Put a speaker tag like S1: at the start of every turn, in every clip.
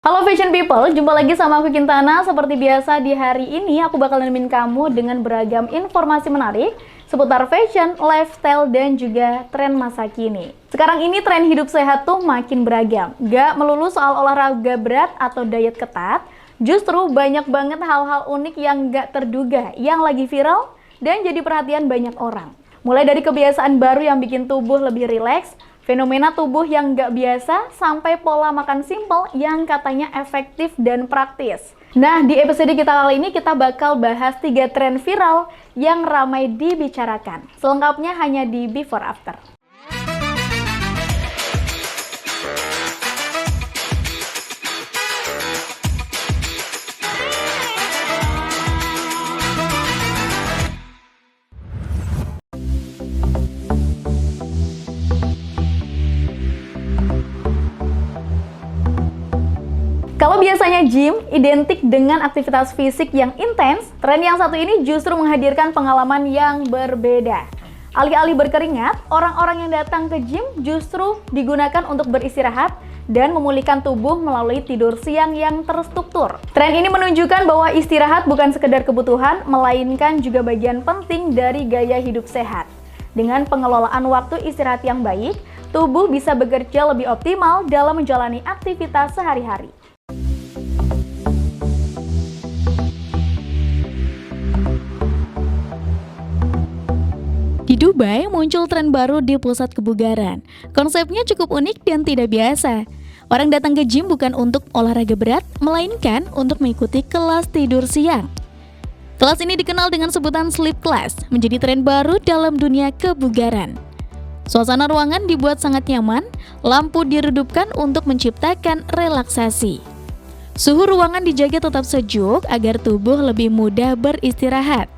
S1: Halo Fashion People, jumpa lagi sama aku Kintana. Seperti biasa di hari ini aku bakal nemenin kamu dengan beragam informasi menarik seputar fashion, lifestyle, dan juga tren masa kini. Sekarang ini tren hidup sehat tuh makin beragam. Gak melulu soal olahraga berat atau diet ketat, justru banyak banget hal-hal unik yang gak terduga yang lagi viral dan jadi perhatian banyak orang. Mulai dari kebiasaan baru yang bikin tubuh lebih rileks, fenomena tubuh yang nggak biasa, sampai pola makan simpel yang katanya efektif dan praktis. Nah, di episode kita kali ini kita bakal bahas 3 tren viral yang ramai dibicarakan. Selengkapnya hanya di Before After. Kalau biasanya gym identik dengan aktivitas fisik yang intens, tren yang satu ini justru menghadirkan pengalaman yang berbeda. Alih-alih berkeringat, orang-orang yang datang ke gym justru digunakan untuk beristirahat dan memulihkan tubuh melalui tidur siang yang terstruktur. Tren ini menunjukkan bahwa istirahat bukan sekedar kebutuhan, melainkan juga bagian penting dari gaya hidup sehat. Dengan pengelolaan waktu istirahat yang baik, tubuh bisa bekerja lebih optimal dalam menjalani aktivitas sehari-hari. Di Dubai muncul tren baru di pusat kebugaran. Konsepnya cukup unik dan tidak biasa. Orang datang ke gym bukan untuk olahraga berat, melainkan untuk mengikuti kelas tidur siang. Kelas ini dikenal dengan sebutan sleep class, menjadi tren baru dalam dunia kebugaran. Suasana ruangan dibuat sangat nyaman, lampu diredupkan untuk menciptakan relaksasi. Suhu ruangan dijaga tetap sejuk agar tubuh lebih mudah beristirahat.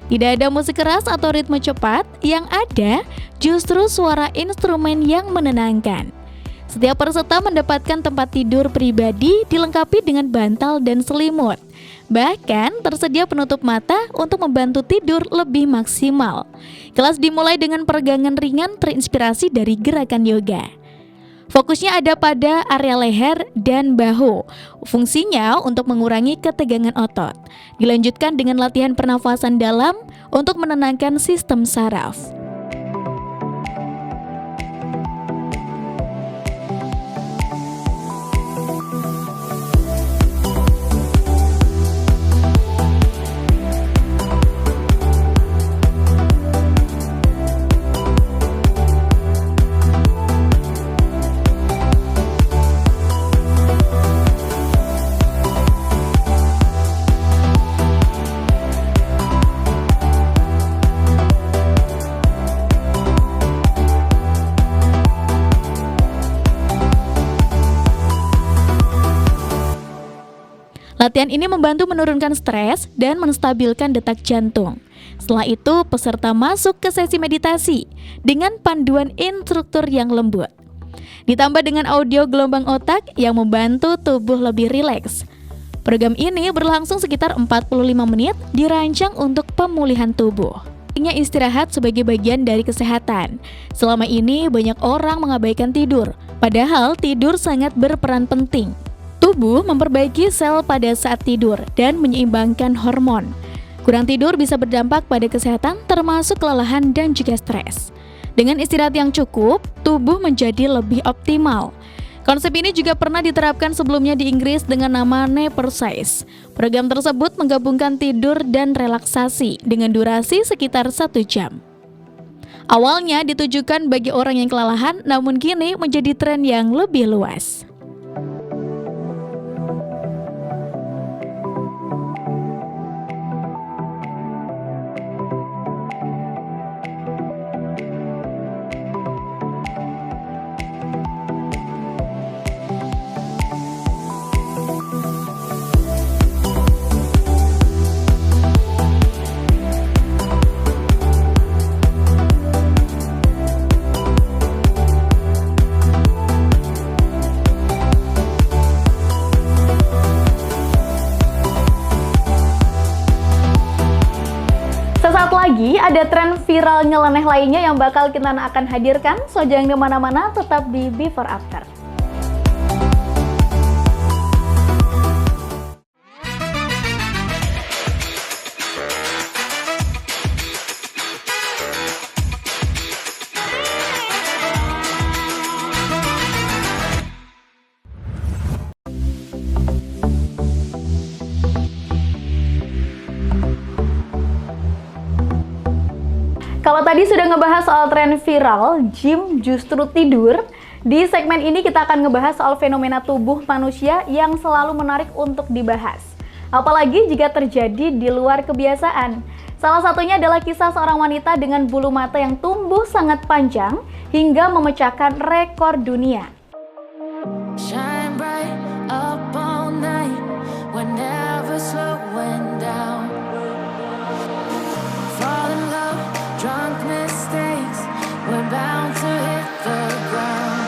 S1: Tidak ada musik keras atau ritme cepat, yang ada justru suara instrumen yang menenangkan. Setiap peserta mendapatkan tempat tidur pribadi dilengkapi dengan bantal dan selimut. Bahkan tersedia penutup mata untuk membantu tidur lebih maksimal. Kelas dimulai dengan peregangan ringan terinspirasi dari gerakan yoga. Fokusnya ada pada area leher dan bahu. Fungsinya untuk mengurangi ketegangan otot. Dilanjutkan dengan latihan pernafasan dalam untuk menenangkan sistem saraf. Latihan ini membantu menurunkan stres dan menstabilkan detak jantung. Setelah itu, peserta masuk ke sesi meditasi dengan panduan instruktur yang lembut. Ditambah dengan audio gelombang otak yang membantu tubuh lebih rileks. Program ini berlangsung sekitar 45 menit, dirancang untuk pemulihan tubuh. Istirahat sebagai bagian dari kesehatan. Selama ini banyak orang mengabaikan tidur, padahal tidur sangat berperan penting. Tubuh memperbaiki sel pada saat tidur dan menyeimbangkan hormon. Kurang tidur bisa berdampak pada kesehatan termasuk kelelahan dan juga stres. Dengan istirahat yang cukup, tubuh menjadi lebih optimal. Konsep ini juga pernah diterapkan sebelumnya di Inggris dengan nama Napercise. Program tersebut menggabungkan tidur dan relaksasi dengan durasi sekitar 1 jam. Awalnya ditujukan bagi orang yang kelelahan, namun kini menjadi tren yang lebih luas. Sesaat lagi ada tren viral nyeleneh lainnya yang bakal kita akan hadirkan, so jangan kemana-mana, tetap di Before After. Kalau tadi sudah ngebahas soal tren viral, gym justru tidur, di segmen ini kita akan ngebahas soal fenomena tubuh manusia yang selalu menarik untuk dibahas. Apalagi jika terjadi di luar kebiasaan. Salah satunya adalah kisah seorang wanita dengan bulu mata yang tumbuh sangat panjang hingga memecahkan rekor dunia.
S2: Shine bright up all night, we're never slowing down. Fall in love, drunk mistakes, we're bound to hit the ground.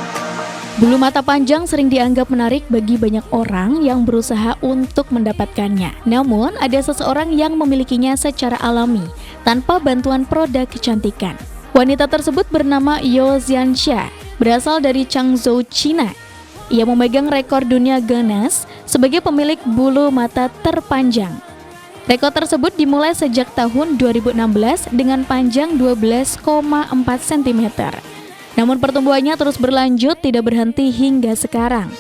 S1: Bulu mata panjang sering dianggap menarik bagi banyak orang yang berusaha untuk mendapatkannya. Namun, ada seseorang yang memilikinya secara alami, tanpa bantuan produk kecantikan. Wanita tersebut bernama Yao Xianxia, berasal dari Changzhou, China. Ia memegang rekor dunia Guinness sebagai pemilik bulu mata terpanjang. Rekor tersebut dimulai sejak tahun 2016 dengan panjang 12,4 cm. Namun pertumbuhannya terus berlanjut, tidak berhenti hingga sekarang.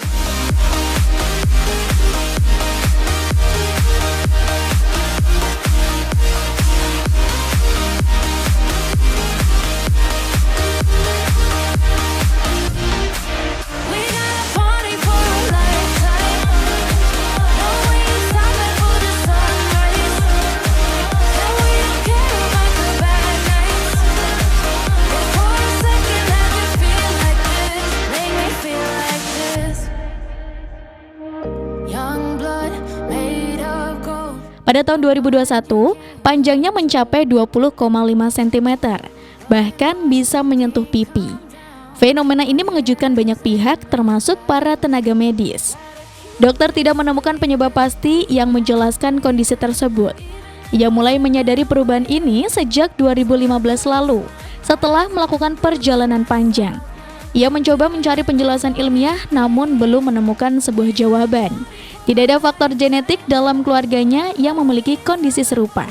S1: Pada tahun 2021, panjangnya mencapai 20,5 cm, bahkan bisa menyentuh pipi. Fenomena ini mengejutkan banyak pihak, termasuk para tenaga medis. Dokter tidak menemukan penyebab pasti yang menjelaskan kondisi tersebut. Ia mulai menyadari perubahan ini sejak 2015 lalu, setelah melakukan perjalanan panjang. Ia mencoba mencari penjelasan ilmiah, namun belum menemukan sebuah jawaban. Tidak ada faktor genetik dalam keluarganya yang memiliki kondisi serupa.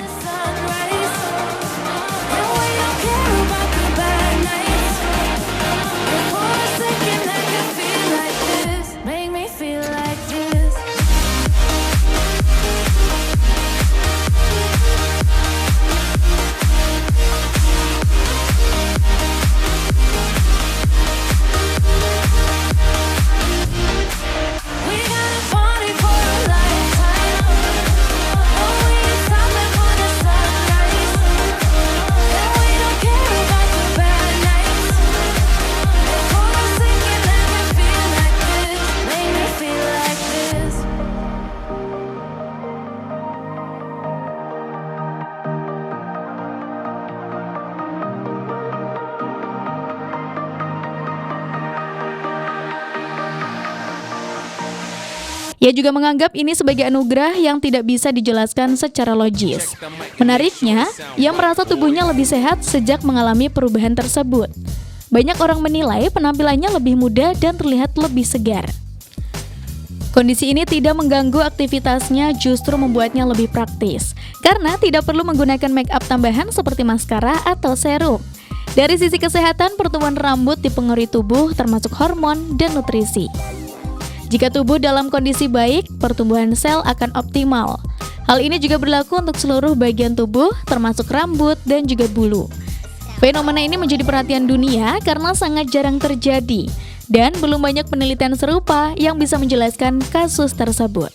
S1: Ia juga menganggap ini sebagai anugerah yang tidak bisa dijelaskan secara logis. Menariknya, ia merasa tubuhnya lebih sehat sejak mengalami perubahan tersebut. Banyak orang menilai penampilannya lebih muda dan terlihat lebih segar. Kondisi ini tidak mengganggu aktivitasnya, justru membuatnya lebih praktis, karena tidak perlu menggunakan make up tambahan seperti maskara atau serum. Dari sisi kesehatan, pertumbuhan rambut dipengaruhi tubuh termasuk hormon dan nutrisi. Jika tubuh dalam kondisi baik, pertumbuhan sel akan optimal. Hal ini juga berlaku untuk seluruh bagian tubuh, termasuk rambut dan juga bulu. Fenomena ini menjadi perhatian dunia karena sangat jarang terjadi, dan belum banyak penelitian serupa yang bisa menjelaskan kasus tersebut.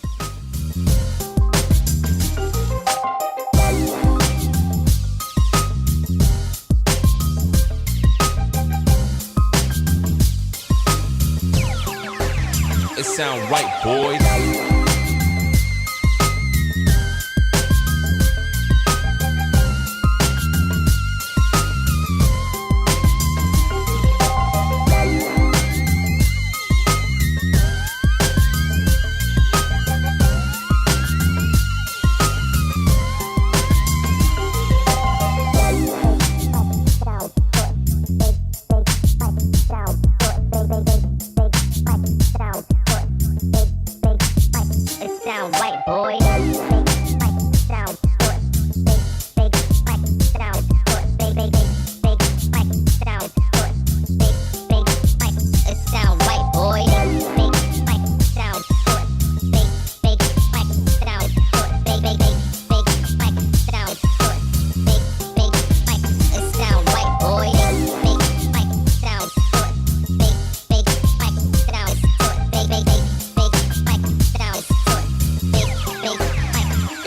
S3: It sound right, boys.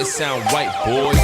S3: It sound right, boys.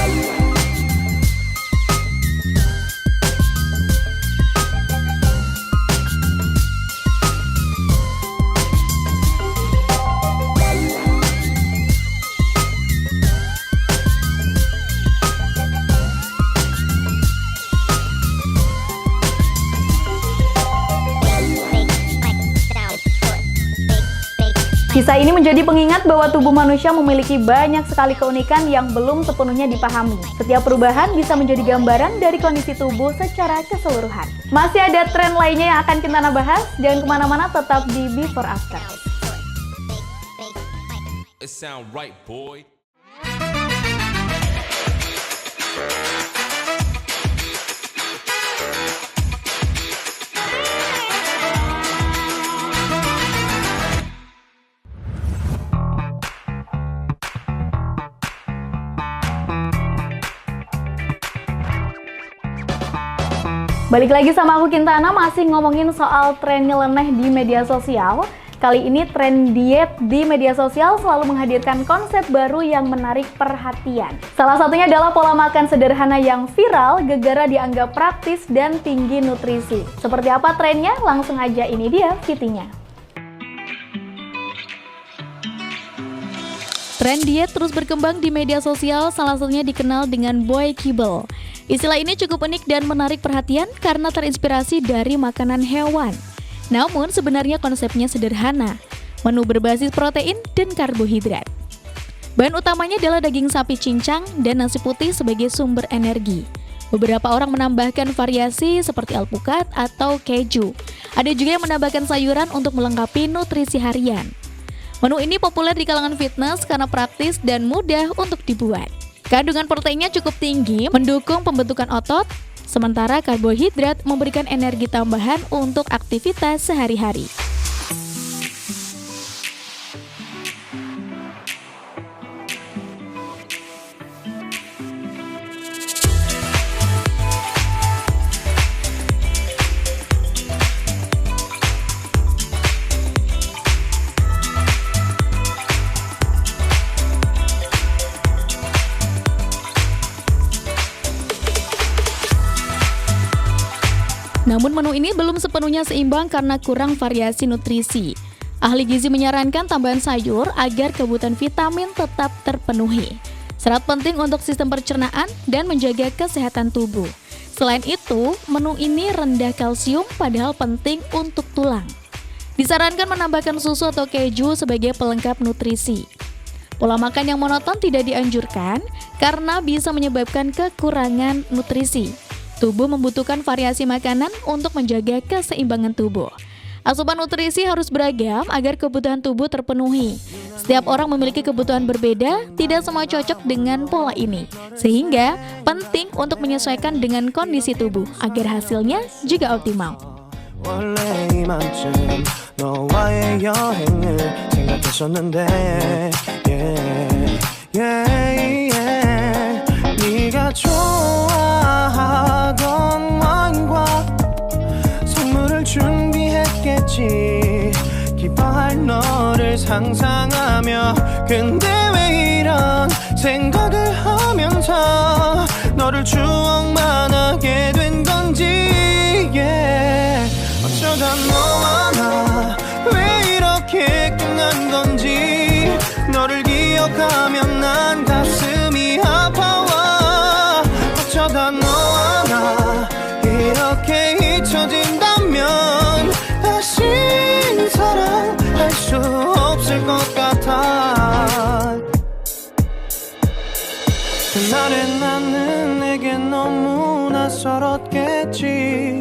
S1: Kisah ini menjadi pengingat bahwa tubuh manusia memiliki banyak sekali keunikan yang belum sepenuhnya dipahami. Setiap perubahan bisa menjadi gambaran dari kondisi tubuh secara keseluruhan. Masih ada tren lainnya yang akan kita bahas, jangan kemana-mana, tetap di Before After.
S3: It sound right, boy.
S1: Balik lagi sama aku Kintana, masih ngomongin soal tren nyeleneh di media sosial. Kali ini tren diet di media sosial selalu menghadirkan konsep baru yang menarik perhatian. Salah satunya adalah pola makan sederhana yang viral, gegara dianggap praktis dan tinggi nutrisi. Seperti apa trennya? Langsung aja, ini dia VT-nya. Tren diet terus berkembang di media sosial, salah satunya dikenal dengan Boy Kibble. Istilah ini cukup unik dan menarik perhatian karena terinspirasi dari makanan hewan. Namun sebenarnya konsepnya sederhana, menu berbasis protein dan karbohidrat. Bahan utamanya adalah daging sapi cincang dan nasi putih sebagai sumber energi. Beberapa orang menambahkan variasi seperti alpukat atau keju. Ada juga yang menambahkan sayuran untuk melengkapi nutrisi harian. Menu ini populer di kalangan fitness karena praktis dan mudah untuk dibuat. Kandungan proteinnya cukup tinggi, mendukung pembentukan otot, sementara karbohidrat memberikan energi tambahan untuk aktivitas sehari-hari. Namun menu ini belum sepenuhnya seimbang karena kurang variasi nutrisi. Ahli gizi menyarankan tambahan sayur agar kebutuhan vitamin tetap terpenuhi. Serat penting untuk sistem pencernaan dan menjaga kesehatan tubuh. Selain itu, menu ini rendah kalsium padahal penting untuk tulang. Disarankan menambahkan susu atau keju sebagai pelengkap nutrisi. Pola makan yang monoton tidak dianjurkan karena bisa menyebabkan kekurangan nutrisi. Tubuh membutuhkan variasi makanan untuk menjaga keseimbangan tubuh. Asupan nutrisi harus beragam agar kebutuhan tubuh terpenuhi. Setiap orang memiliki kebutuhan berbeda, tidak semua cocok dengan pola ini. Sehingga penting untuk menyesuaikan dengan kondisi tubuh agar hasilnya juga optimal.
S4: 원래 이맘쯤 너와의 여행을 생각했었는데 네가 좋아하던 와인과 선물을 준비했겠지 기뻐할 너를 상상하며 근데 왜 이런 생각을 하면서 너를 추억만 하게 된 건지 어쩌다 너와 나 왜 이렇게 끝난 건지 너를 기억하면 난 가슴이 아파와 어쩌다 너와 나 이렇게 잊혀진다면 다시 사랑할 수 없을 것 같아 그날의 나는 내게 너무 낯설었겠지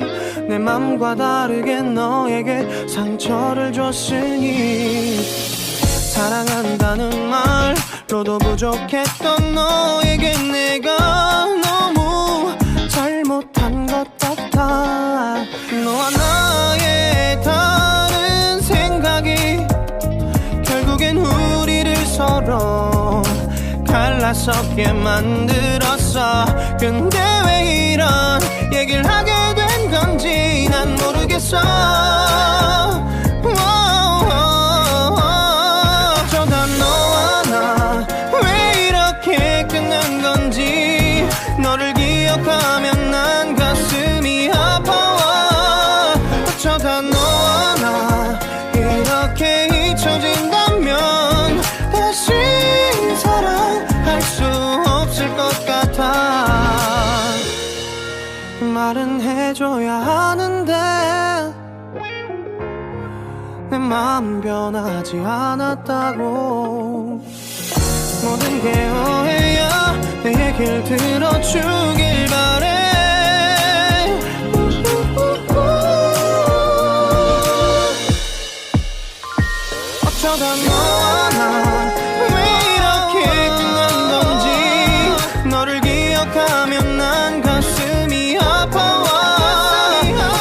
S4: 내 맘과 다르게 너에게 상처를 줬으니 사랑한다는 말로도 부족했던 너에게 내가 너무 잘못한 것 같아 너와 나의 다른 생각이 결국엔 우리를 서로 갈라서게 만들었어 근데 왜 이런 얘기를 하게 된 건지 난 모르겠어 어쩌다 너와 나 왜 이렇게 말은 해줘야 하는데 내 마음 변하지 않았다고. 모든 게 오해야. 내 얘길 들어주길 바래. 어쩌다 너와 나 왜 이렇게 끝난 건지. 너를 기억하면 난 가슴이 아파와.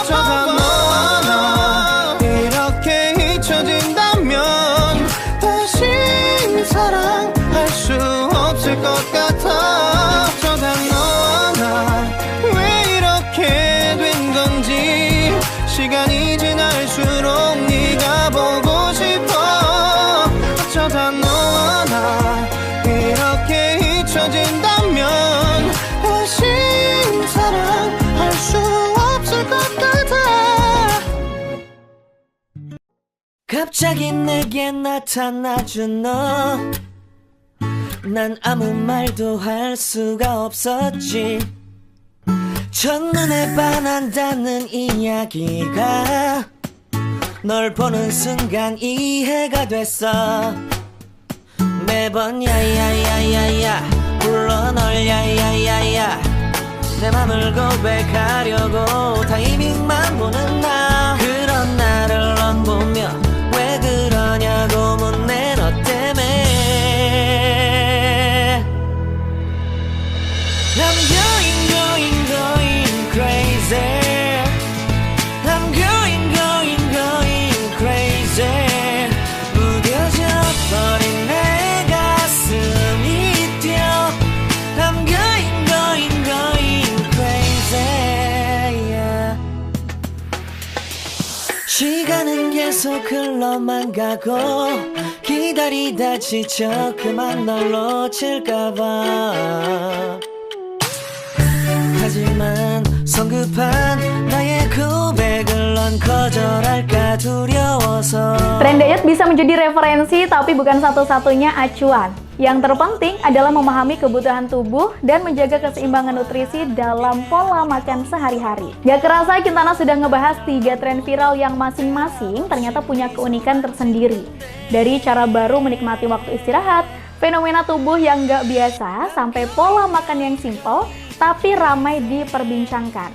S4: 어쩌다 너와 나 이렇게 잊혀진다면 다시 사랑할 수 없을 것 같아. 어쩌다 너와 나 왜 이렇게 된 건지. 시간이 지날수록 네가 보고 싶어. 어쩌다 너와 나 이렇게 잊혀진다면 다시 사랑할 수 없을 것 같아. 갑자기 내게 나타나준 너. 난 아무 말도 할 수가 없었지. 첫눈에 반한다는 이야기가 널 보는 순간 이해가 됐어. 매번 야야야야야 불러 널 야야야야. 내 맘을 고백하려고 타이밍만 보는 나. 그런 나를 넌 보며 왜 그러냐고 묻네. 너 때문에 I'm going crazy. I'm going crazy. 무뎌져 버린 내 가슴이 뛰어. I'm going crazy. Yeah. 시간은 계속 흘러만 가고 기다리다 지쳐 그만 널 놓칠까봐. 하지만 성급한 나의 고백을 넌 거절할까 두려워서.
S1: Tren diet bisa menjadi referensi tapi bukan satu-satunya acuan. Yang terpenting adalah memahami kebutuhan tubuh dan menjaga keseimbangan nutrisi dalam pola makan sehari-hari. Gak kerasa Kintana sudah ngebahas 3 tren viral yang masing-masing ternyata punya keunikan tersendiri. Dari cara baru menikmati waktu istirahat, fenomena tubuh yang gak biasa, sampai pola makan yang simpel tapi ramai diperbincangkan.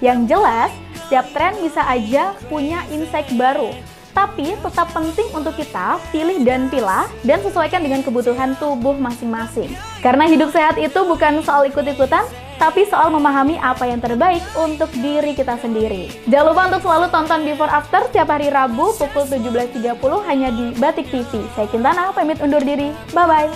S1: Yang jelas, setiap tren bisa aja punya insight baru. Tapi tetap penting untuk kita pilih dan pilah dan sesuaikan dengan kebutuhan tubuh masing-masing. Karena hidup sehat itu bukan soal ikut-ikutan, tapi soal memahami apa yang terbaik untuk diri kita sendiri. Jangan lupa untuk selalu tonton Before After setiap hari Rabu pukul 17.30 hanya di Batik TV. Saya Kintana, pamit undur diri. Bye-bye.